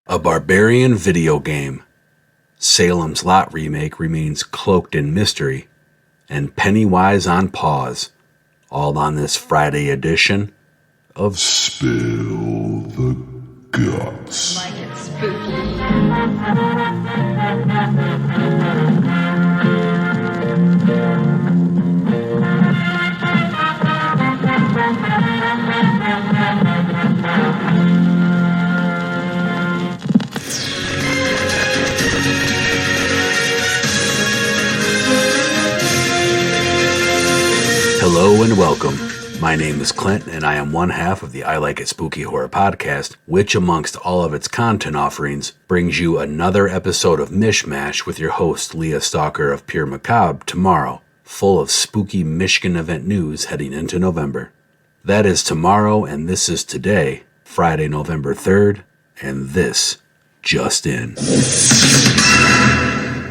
A Barbarian video game. Salem's Lot remake remains cloaked in mystery. And Pennywise on pause. All on this Friday edition of Spill the Guts. Like it's spooky. Hello and welcome. My name is Clint, and I am one half of the I Like It Spooky Horror podcast, which amongst all of its content offerings, brings you another episode of Mishmash with your host Leah Stalker of Pure Macabre tomorrow, full of spooky Michigan event news heading into November. That is tomorrow, and this is today, Friday, November 3rd, and this just in.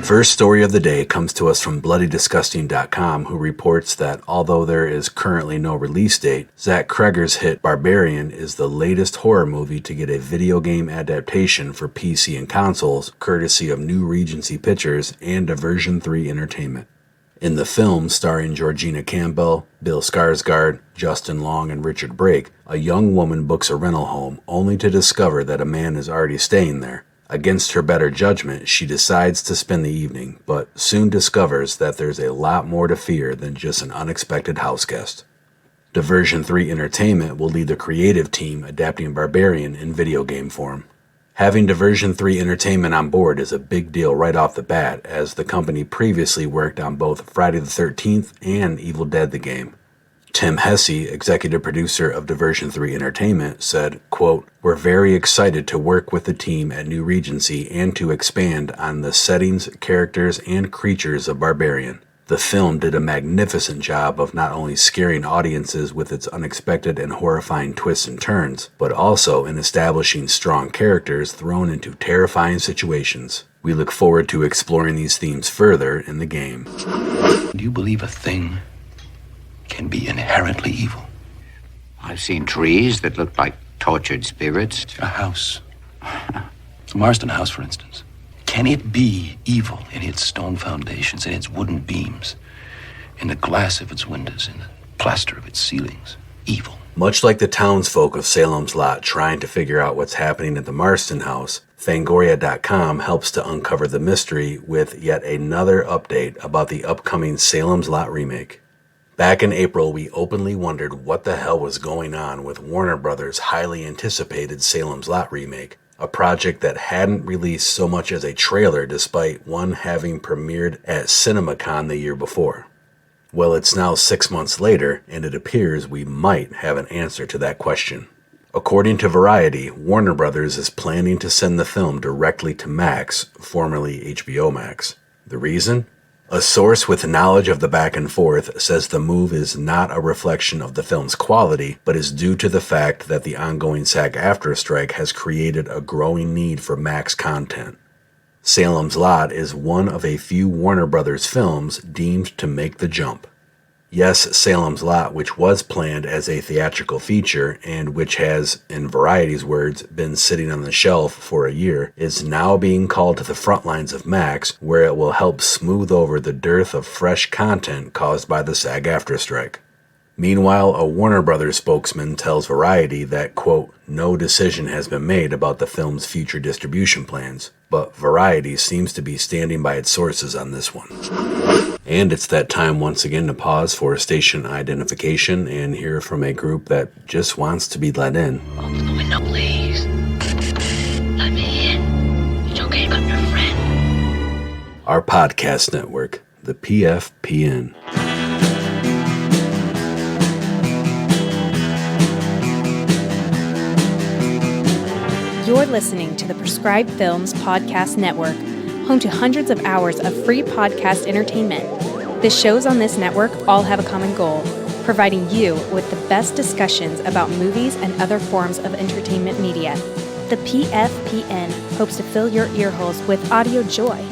First story of the day comes to us from BloodyDisgusting.com, who reports that although there is currently no release date, Zach Cregger's hit Barbarian is the latest horror movie to get a video game adaptation for PC and consoles, courtesy of New Regency Pictures and Diversion 3 Entertainment. In the film, starring Georgina Campbell, Bill Skarsgård, Justin Long, and Richard Brake, a young woman books a rental home only to discover that a man is already staying there. Against her better judgment, she decides to spend the evening, but soon discovers that there's a lot more to fear than just an unexpected house guest. Diversion 3 Entertainment will lead the creative team adapting Barbarian in video game form. Having Diversion 3 Entertainment on board is a big deal right off the bat, as the company previously worked on both Friday the 13th and Evil Dead the game. Tim Hesse, executive producer of Diversion 3 Entertainment, said, quote, "We're very excited to work with the team at New Regency and to expand on the settings, characters, and creatures of Barbarian. The film did a magnificent job of not only scaring audiences with its unexpected and horrifying twists and turns, but also in establishing strong characters thrown into terrifying situations. We look forward to exploring these themes further in the game." Do you believe a thing can be inherently evil? I've seen trees that look like tortured spirits. A house. The Marston House, for instance. Can it be evil in its stone foundations, in its wooden beams, in the glass of its windows, in the plaster of its ceilings? Evil. Much like the townsfolk of Salem's Lot trying to figure out what's happening at the Marston House, Fangoria.com helps to uncover the mystery with yet another update about the upcoming Salem's Lot remake. Back in April, we openly wondered what the hell was going on with Warner Brothers' highly anticipated Salem's Lot remake, a project that hadn't released so much as a trailer despite one having premiered at CinemaCon the year before. Well, it's now 6 months later, and it appears we might have an answer to that question. According to Variety, Warner Brothers is planning to send the film directly to Max, formerly HBO Max. The reason? A source with knowledge of the back and forth says the move is not a reflection of the film's quality, but is due to the fact that the ongoing SAG-AFTRA strike has created a growing need for Max content. Salem's Lot is one of a few Warner Brothers films deemed to make the jump. Yes, Salem's Lot, which was planned as a theatrical feature and which has, in Variety's words, been sitting on the shelf for a year, is now being called to the front lines of Max, where it will help smooth over the dearth of fresh content caused by the SAG-AFTRA strike. Meanwhile, a Warner Brothers spokesman tells Variety that, quote, "No decision has been made about the film's future distribution plans, but Variety seems to be standing by its sources on this one." And it's that time once again to pause for station identification and hear from a group that just wants to be let in. Open the window, please. Let me in. It's okay, I'm your friend. Our podcast network, the PFPN. You're listening to the Prescribed Films Podcast Network, home to hundreds of hours of free podcast entertainment. The shows on this network all have a common goal, providing you with the best discussions about movies and other forms of entertainment media. The PFPN hopes to fill your earholes with audio joy.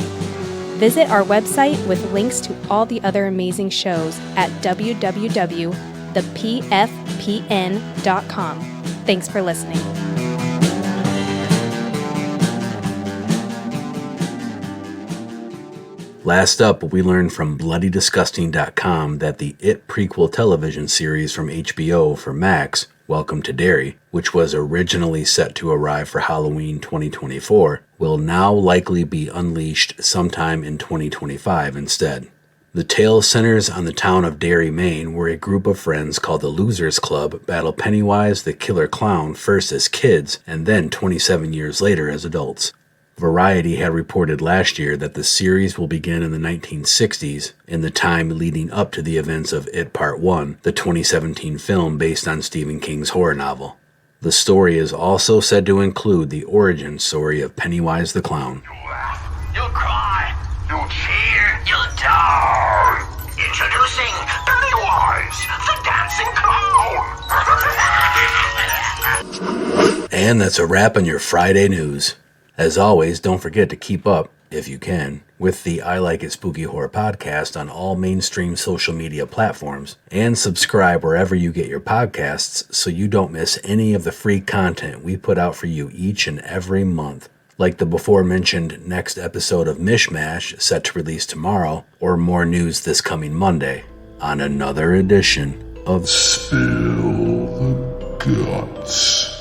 Visit our website with links to all the other amazing shows at www.thepfpn.com. Thanks for listening. Last up, we learned from BloodyDisgusting.com that the It prequel television series from HBO for Max, Welcome to Derry, which was originally set to arrive for Halloween 2024, will now likely be unleashed sometime in 2025 instead. The tale centers on the town of Derry, Maine, where a group of friends called the Losers Club battle Pennywise the Killer Clown first as kids and then 27 years later as adults. Variety had reported last year that the series will begin in the 1960s, in the time leading up to the events of It Part 1, the 2017 film based on Stephen King's horror novel. The story is also said to include the origin story of Pennywise the Clown. You'll laugh, you'll cry, you'll cheer, you'll die. Introducing Pennywise, the dancing clown. And that's a wrap on your Friday news. As always, don't forget to keep up, if you can, with the I Like It Spooky Horror podcast on all mainstream social media platforms, and subscribe wherever you get your podcasts so you don't miss any of the free content we put out for you each and every month, like the before-mentioned next episode of Mishmash set to release tomorrow, or more news this coming Monday on another edition of Spill the Guts.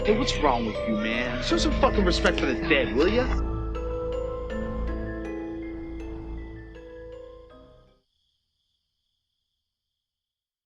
Hey, what's wrong with you, man? Show some fucking respect for the dead, will ya?